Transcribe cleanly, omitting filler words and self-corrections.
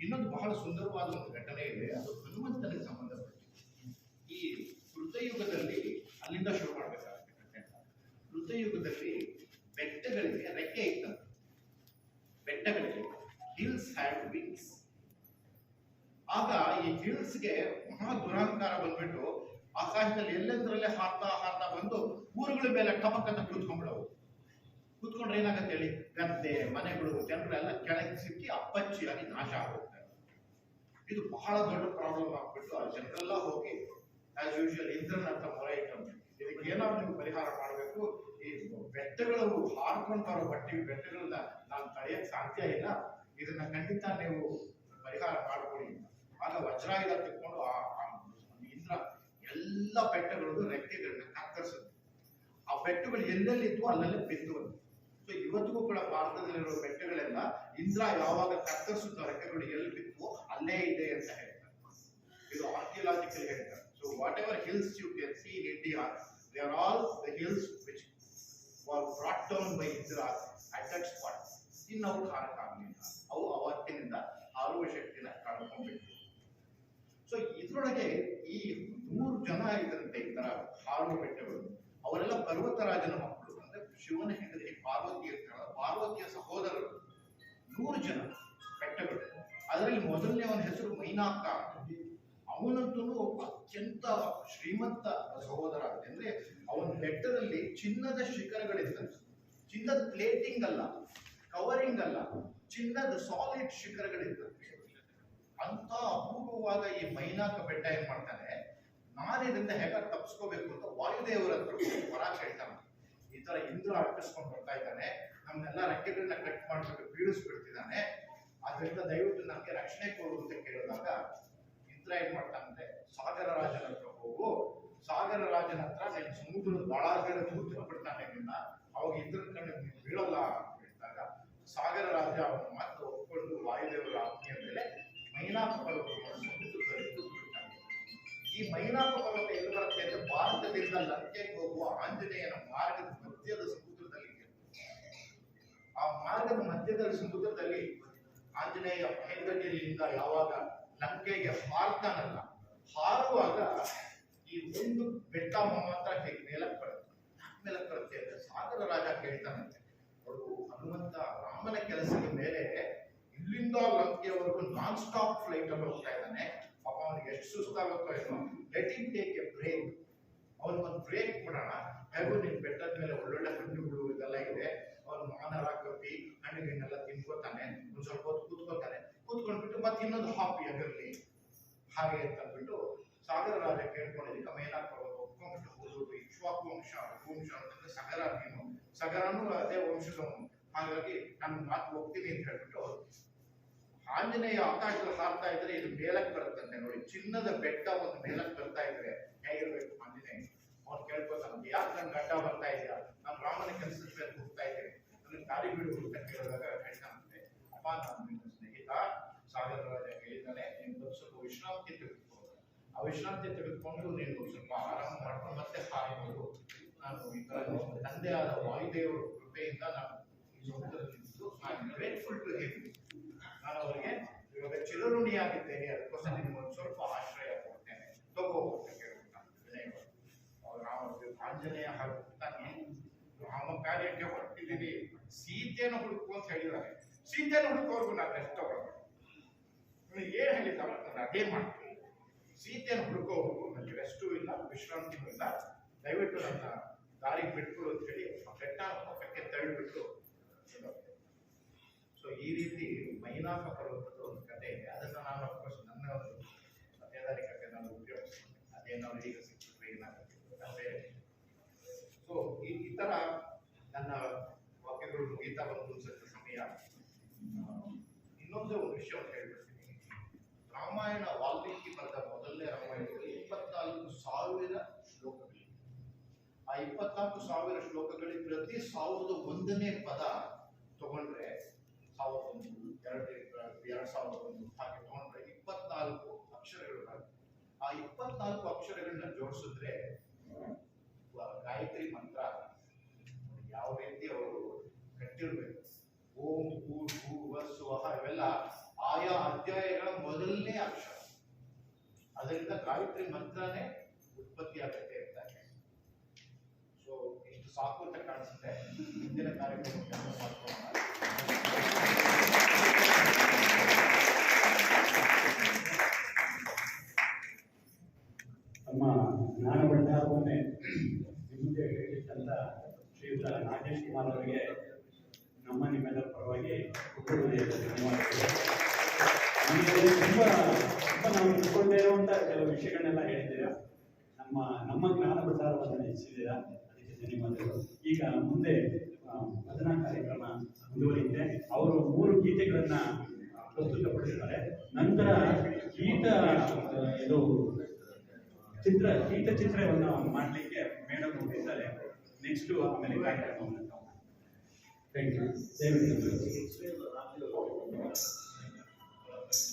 ಇನ್ನೊಂದು ಬಹಳ ಸುಂದರವಾದ ಒಂದು ಘಟನೆ ಇದೆ, ಅದು ಹನುಮಂತನಿಗೆ ಸಂಬಂಧಪಟ್ಟಿದೆ. ಈ ಕೃತಯುಗದಲ್ಲಿ ಅಲ್ಲಿಂದ ಶುರು ಮಾಡಬೇಕಾಗುತ್ತೆ. ಕೃತಯುಗದಲ್ಲಿ ಬೆಟ್ಟಗಳಿಗೆ ರೆಕ್ಕೆ ಇತ್ತಂತೆ. ಬೆಟ್ಟಗಳಿಗೆ ಹಿಲ್ಸ್ ಹ್ಯಾಡ್ ವಿಂಗ್ಸ್. ಆಗ ಈ ಹಿಲ್ಸ್ಗೆ ಮಹಾ ದುರಹಂಕಾರ ಬಂದ್ಬಿಟ್ಟು ಆಕಾಶದಲ್ಲಿ ಎಲ್ಲೆಂದ್ರಲ್ಲೇ ಹಾರ್ತಾ ಹಾರ್ತಾ ಬಂದು ಊರುಗಳ ಮೇಲೆ ಟಪಕ್ಕಂತ ಕೂತ್ಕೊಂಡ್ಬಿಡವು. ಕೂತ್ಕೊಂಡ್ರೆ ಏನಾಗತ್ತೆ ಹೇಳಿ, ಗದ್ದೆ ಮನೆಗಳು ಜನರೆಲ್ಲ ಕೆಳಗೆ ಸಿಕ್ಕಿ ಅಪ್ಪಚ್ಚಿಯಾಗಿ ನಾಶ ಆಗೋಗ್ತಾರೆ. ಇದು ಬಹಳ ದೊಡ್ಡ ಪ್ರಾಬ್ಲಮ್ ಆಗ್ಬಿಟ್ಟು ಆ ಜನರೆಲ್ಲ ಹೋಗಿ ಆಸ್ ಯೂಶುವಲ್ ಇಂದ್ರನ ಹತ್ರ ಮೊರೆ ಇಟ್ಟಂತೆ, ಇದಕ್ಕೆ ಏನಾದ್ರು ನೀವು ಪರಿಹಾರ ಮಾಡಬೇಕು. ಈ ಬೆಟ್ಟಗಳು ಹಾರ್ಕೊಂಡು ಬರೋ ಬೆಟ್ಟಗಳನ್ನ ನಾನು ತಡೆಯಕ್ ಸಾಧ್ಯ ಇಲ್ಲ, ಇದನ್ನ ಖಂಡಿತ ನೀವು ಪರಿಹಾರ ಮಾಡ್ಕೊಡಿ. ಆಗ ವಜ್ರಾಯುಧ ತಿಳ್ಕೊಂಡು ಇಂದ್ರ ಎಲ್ಲ ಬೆಟ್ಟಗಳಿಗೂ ರೆಕ್ಕೆಗಳನ್ನ ಕತ್ತರಿಸುತ್ತೆ. ಆ ಬೆಟ್ಟಗಳು ಎಲ್ಲೆಲ್ಲಿದ್ವು ಅಲ್ಲಲ್ಲೇ ಬಿದ್ದು. ಸೊ ಇವತ್ತಿಗೂ ಕೂಡ ಭಾರತದಲ್ಲಿರೋ ಬೆಟ್ಟಗಳೆಲ್ಲ ಇಂದ್ರ ಯಾವಾಗ ಕತ್ತರಿಸುತ್ತ ರೆಕ್ಕೆಗಳು ಎಲ್ಲಿ ಬಿತ್ತು ಅಲ್ಲೇ ಇದೆ ಅಂತ ಹೇಳ್ತಾರೆ. ಇದು ಆರ್ಕಿಯಾಲಜಿಕಲ್ ಹೇಳ್ತಾರೆ. So whatever hills you can see in India, they are all the hills which were brought down by Indra at that spot. ಇನ್ನವು ಕಾರಣಕ್ಕಾಗಲಿಲ್ಲ, ಅವು ಅವತ್ತಿನಿಂದ ಆಳುವ ಶಕ್ತಿನ ಕಳ್ಕೊಂಡ್ಬಿಟ್ಟು. ಸೊ ಇದ್ರೊಳಗೆ ಈ 3 ಜನ ಇದ್ರಂತೆ ಈ ತರ ಹಾರುವ ಬೆಟ್ಟಗಳು. ಅವರೆಲ್ಲ ಪರ್ವತರಾಜನ ಮಕ್ಕಳು, ಅಂದ್ರೆ ಶಿವನ ಹೆಂಡತಿ ಪಾರ್ವತಿ ಇರ್ತಾಳ, ಪಾರ್ವತಿಯ ಸಹೋದರರು 100 ಜನ ಬೆಟ್ಟಗಳು. ಅದರಲ್ಲಿ ಮೊದಲನೇ ಅವನ ಹೆಸರು ಮೈನಾಕ. ಅವನಂತೂ ಅತ್ಯಂತ ಶ್ರೀಮಂತ ಸಹೋದರ. ಅಂದ್ರೆ ಅವನ ಬೆಟ್ಟದಲ್ಲಿ ಚಿನ್ನದ ಶಿಖರಗಳಿರ್ತವೆ. ಚಿನ್ನದ ಪ್ಲೇಟಿಂಗ್ ಅಲ್ಲ, ಕವರಿಂಗ್ ಅಲ್ಲ, ಚಿನ್ನದ ಸಾಲಿಡ್ ಶಿಖರಗಳಿರ್ತವೆ. ಅಂತ ಅಪೂರ್ವವಾದ ಈ ಮೈನಾಕ ಬೆಟ್ಟ ಏನ್ ಮಾಡ್ತಾನೆ, ನಾನು ಇದರಿಂದ ಹೇಗ ತಪ್ಪಿಸ್ಕೋಬೇಕು ಅಂತ ವಾಯುದೇವರ ಹತ್ರ ವರ ಕೇಳ್ತಾನೆ. ಈ ತರ ಇಂದ್ರ ಅಟ್ಟಿಸ್ಕೊಂಡು ಬರ್ತಾ ಇದ್ದಾನೆ, ನಮ್ನೆಲ್ಲ ರೆಕ್ಕೆಗಳನ್ನ ಕಟ್ ಮಾಡ್ಬಿಟ್ಟು ಬೀಳಿಸ್ಬಿಡ್ತಿದ್ದಾನೆ, ಅದರಿಂದ ದಯವಿಟ್ಟು ನಮ್ಗೆ ರಕ್ಷಣೆ ಕೊಡು ಅಂತ ಕೇಳಿದಾಗ ಇಂದ್ರ ಏನ್ ಮಾಡ್ತಾನಂತೆ, ಸಾಗರ ರಾಜನ ಹತ್ರ ಹೋಗು, ಸಾಗರ ರಾಜನ ಹತ್ರ ನೀನು ಸಮುದ್ರದ ಬಾಳಾಗಡೆ ತೂತು ಬಿಡ್ತಾನೆ ನಿನ್ನ, ಅವಾಗ ಇಂದ್ರನ ಕಣ್ಣು ನೀನು ಬೀಳಲ್ಲ ಅಂತ ಹೇಳಿದಾಗ ಸಾಗರ ರಾಜ ಅವನ ಮಾತು ಒಪ್ಪಿಕೊಂಡು ವಾಯುದೇವರ ಆಜ್ಞೆಯ ಮೇಲೆ ಮೈನಾಕ ಪರ್ವತವನ್ನು ಸಮುದ್ರದಲ್ಲಿ ತೂತು ಬಿಡ್ತಾನೆ. ಈ ಮೈನಾಕ ಪರ್ವತ ಎಲ್ಲಿ ಬರುತ್ತೆ ಅಂದ್ರೆ ಭಾರತದಿಂದ ಲಂಕೆಗೆ ಹೋಗುವ ಆಂಜನೇಯನ ಮಾರ್ಗದ ಮಧ್ಯದ ಸಮುದ್ರದಲ್ಲಿ. ಆ ಮಾರ್ಗದ ಮಧ್ಯದಲ್ಲಿ ಸಮುದ್ರದಲ್ಲಿ ಆಂಜನೇಯ ಮೇಲ್ಗಡೆಯಿಂದ ಯಾವಾಗ ಲಂಕೆಗೆ ಹಾರ್ತಾನಲ್ಲ, ಹಾರುವಾಗ ಈ ಒಂದು ಬೆಟ್ಟ ಮಾತ್ರ ಹೇಗೆ ಮೇಲಕ್ಕೆ ಬರುತ್ತೆ ಅಂದ್ರೆ ಸಾಗರ ರಾಜ ಕೇಳ್ತಾನಂತೆ, ಅವರು ಹನುಮಂತ ರಾಮನ ಕೆಲಸದ ಮೇಲೆ ಇಲ್ಲಿಂದ ಲಂಕೆಯವರೆಗೂ ನಾನ್ ಸ್ಟಾಪ್ ಫ್ಲೈಟ್ ಅಲ್ಲಿ ಹೋಗ್ತಾ ಇದ್ದಾನೆ, ಪಾಪ ಅವನಿಗೆ ಎಷ್ಟು ಸುಸ್ತಾಗುತ್ತೋ ಏನೋ, let him take a break, ಅವನಿಗೊಂದು ಬ್ರೇಕ್ ಕೊಡೋಣ. ಹೇಗೂ ನಿನ್ ಬೆಟ್ಟದ ಮೇಲೆ ಒಳ್ಳೊಳ್ಳೆ ಹಣ್ಣುಗಳು ಇದೆಲ್ಲ ಇದೆ, ಅವನು ಮಾನರ ಕಪ್ಪಿ ಹಣ್ಣುಗಳನ್ನೆಲ್ಲ ತಿನ್ಕೋತಾನೆ, ಒಂದ್ ಸ್ವಲ್ಪ ಹೊತ್ತು ಕೂತ್ಕೊಂಡ್ಬಿಟ್ಟು ಮತ್ತೆ ಇನ್ನೊಂದು ಹಾಪಿ ಆಗಿರ್ಲಿ ಹಾಗೆ ಅಂತ ಅಂದ್ಬಿಟ್ಟು ಸಾಗರ ರಾಜ ಕೇಳ್ಕೊಂಡಿದ್ದಕ್ಕೆ ಮೈನಾಕ ಪರ್ವತ ಒಪ್ಕೊಂಡ್ಬಿಟ್ಟು ಹೋದ್ರು. ಇಕ್ಷ್ವಾಕು ವಂಶ ಅಂತಂದ್ರೆ ಸಗರ, ನೀನು ಸಗರನು ಅದೇ ವಂಶದವನು, ಹಾಗಾಗಿ ನಾನು ಮಾತು ಹೋಗ್ತೀನಿ ಅಂತ ಹೇಳ್ಬಿಟ್ಟು ಆಂಜನೇಯ ಆಕಾಶದಲ್ಲಿ ಹಾರ್ತಾ ಇದ್ರೆ ಇದು ಮೇಲಕ್ಕೆ ಬರುತ್ತಂತೆ. ನೋಡಿ, ಚಿನ್ನದ ಬೆಟ್ಟ ಒಂದು ಮೇಲಕ್ಕೆ ಬರ್ತಾ ಇದ್ರೆ ಹೇಗಿರ್ಬೇಕು ಆಂಜನೇಯ. ಅವ್ನು ಕೇಳ್ಕೊತಾನೆ, ಯಾಕೆ ನನ್ ಗಡ್ಡ ಬರ್ತಾ ಇದೆಯಾ, ನಾನು ರಾಮನ ಕೆಲಸದ ಮೇಲೆ ಹೋಗ್ತಾ ಇದ್ದೇನೆ, ನನಗೆ ದಾರಿ ಬಿಡು ಅಂತ ಕೇಳಿದಾಗ ಹೇಳ್ತಾನಂತೆ, ಅಪ್ಪ ನಾನು ನಿನ್ನ ಸ್ನೇಹಿತ, ಸಾಗರ ರಾಜ ಹೇಳಿದ್ದಾನೆ, ನೀನು ಸ್ವಲ್ಪ ವಿಶ್ರಾಂತಿ ತೆಗೆದುಕೊಂಡು, ಆ ವಿಶ್ರಾಂತಿ ತೆಗೆದುಕೊಂಡು ನೀನು ಸ್ವಲ್ಪ ಆರಾಮ ಮಾಡ್ಕೊಂಡು ಮತ್ತೆ ಹಾರಿಬೋದು. ನಾನು ಈ ತರ ತಂದೆ ಆದ ವಾಯುದೇವರ ಕೃಪೆಯಿಂದ ನಾನು ಈ ಸಮುದ್ರದಲ್ಲಿ ನಿಂತು ಗ್ರೇಟ್ಫುಲ್ ಟು ಹಿಮ್, ನಾನು ಅವರಿಗೆ ಇವಾಗ ಚಿರಋಣಿಯಾಗಿದ್ದೇನೆ, ಅದಕ್ಕೋಸ್ಕರ ನಿಮ್ಗೆ ಒಂದು ಸ್ವಲ್ಪ ಆಶ್ರಯ ಕೊಡ್ತೇನೆ, ತಗೋ ಅಂತ ಕೇಳ್ಬಿಟ್ಟಾನೆ ವಿನಯವಾಗಿ. ಆಂಜನೇಯ ಹಾಕ್ತಾನೆ, ರಾಮ ಕಾರ್ಯಕ್ಕೆ ಹೊರಟಿದ್ದೀನಿ, ಸೀತೆಯನ್ನು ಹುಡುಕು ಅಂತ ಹೇಳಿದ್ದಾರೆ. ಸೀತೆಯನ್ನು ಹುಡುಕೋರ್ಗು ನಾನು ರೆಸ್ಟ್ ತಗೊಳ್ಬೇಕು, ಏನ್ ಹೇಳಿದ್ದಾವ ನಾನು ಅದೇ ಮಾಡ್ತೀನಿ. ಸೀತೆಯನ್ನು ಹುಡುಕೋವರೆಗೂ ನನಗೆ ರೆಸ್ಟು ಇಲ್ಲ, ವಿಶ್ರಾಂತಿನೂ ಇಲ್ಲ, ದಯವಿಟ್ಟು ನನ್ನ ದಾರಿಗೆ ಬಿಟ್ಬಿಡು ಅಂತ ಹೇಳಿ ಬೆಟ್ಟ ಪಕ್ಕಕ್ಕೆ ತಳ್ಳಿಬಿಟ್ಟು. ಸೊ ಈ ರೀತಿ ಮೈನಾಕ ಪರ್ವತದ ಒಂದು ಕಥೆ ಇದೆ. ಅದನ್ನ ನಾನು ಅಫ್ಕೋರ್ಸ್ ನನ್ನ ಒಂದು ಪತ್ತೆದಾರಿ ಕಥೆ ನಾನು ಉಪಯೋಗಿಸ್ತೀನಿ, ಅದೇನಾದ್ರು ಈಗ ಸಿಕ್ಕಿದ್ರೆ ಏನಾಗುತ್ತೆ. ಸೊ ಈ ತರ ನನ್ನ ವಾಕ್ಯಗಳು ಮುಗಿತಾ ಬಂದು ಸ್ವಲ್ಪ ಸಮಯ. ಇನ್ನೊಂದು ವಿಷಯವನ್ನು ಹೇಳ್ಬಿಡ್ತೀನಿ. ರಾಮಾಯಣ ವಾಲ್ಮೀಕಿ ಬರೆದ ಮೊದಲನೇ ರಾಮಾಯಣದಲ್ಲಿ 24,000 ಶ್ಲೋಕಗಳಿವೆ. ಆ 24,000 ಶ್ಲೋಕಗಳಲ್ಲಿ ಪ್ರತಿ 1001ನೇ ಪದ ತಗೊಂಡ್ರೆ 1001, 2001 ಹಾಗೆ ತಗೊಂಡ್ರೆ 24 ಅಕ್ಷರಗಳು. ಆ 24 ಅಕ್ಷರಗಳನ್ನ ಜೋಡಿಸಿದ್ರೆ ಗಾಯತ್ರಿ ಮಂತ್ರ ಯಾವ ರೀತಿ ಅವರು ಕಟ್ಟಿರ್ಬೇಕು. ಓಂ ಭೂ ಭೂ ಸ್ವಹ ಇವೆಲ್ಲ ಆಯಾ ಅಧ್ಯಾಯಗಳ ಮೊದಲನೇ ಅಕ್ಷರ. ಅದರಿಂದ ಗಾಯತ್ರಿ ಮಂತ್ರನೇ ಉತ್ಪತ್ತಿ ಆಗುತ್ತೆ ಇರ್ತಾರೆ. ಸೊ ಇಷ್ಟು ಸಾಕು ಅಂತ ಕಾಣಿಸುತ್ತೆ. ಮುಂದಿನ ಕಾರ್ಯಕ್ರಮಕ್ಕೆ ಮಾಡ್ಕೊಳ್ಳೋಣ. ನಮ್ಮ ಜ್ಞಾನ ಭಂಡಾರವನ್ನೇ ನಿಮಗೆ ಹೇಳಿದಂತ ಶ್ರೀಯುತ ನಾಗೇಶ್ ಕುಮಾರ್ ಅವರಿಗೆ ನಿಮ್ಮೆಲ್ಲರ ಪರವಾಗಿ ಧನ್ಯವಾದಗಳು. ನಮಗೆ ತುಂಬ ನಾವು ತಿಳ್ಕೊಂಡೇ ಇರುವಂಥ ಕೆಲವು ವಿಷಯಗಳನ್ನೆಲ್ಲ ಹೇಳಿದ್ದೀರಾ. ನಮ್ಮ ಜ್ಞಾನ ಭಂಡಾರವನ್ನು ಹೆಚ್ಚಿದ್ದೀರಾ, ಅದಕ್ಕೆ ಧನ್ಯವಾದಗಳು. ಈಗ ಮುಂದೆ ಭಜನಾ ಕಾರ್ಯಕ್ರಮ ಮುಂದುವರಿಯುತ್ತೆ. ಅವರು 3 ಗೀತೆಗಳನ್ನ ಪ್ರಸ್ತುತಪಡಿಸ್ತಾರೆ. ನಂತರ ಚಿತ್ರವನ್ನು ಮಾಡಲಿಕ್ಕೆ ಮೇಡಮ್ ಹೋಗಿದ್ದಾರೆ. ನೆಕ್ಸ್ಟ್ ಆಮೇಲೆ ಕಾರ್ಯಕ್ರಮವನ್ನು ಥ್ಯಾಂಕ್ ಯು.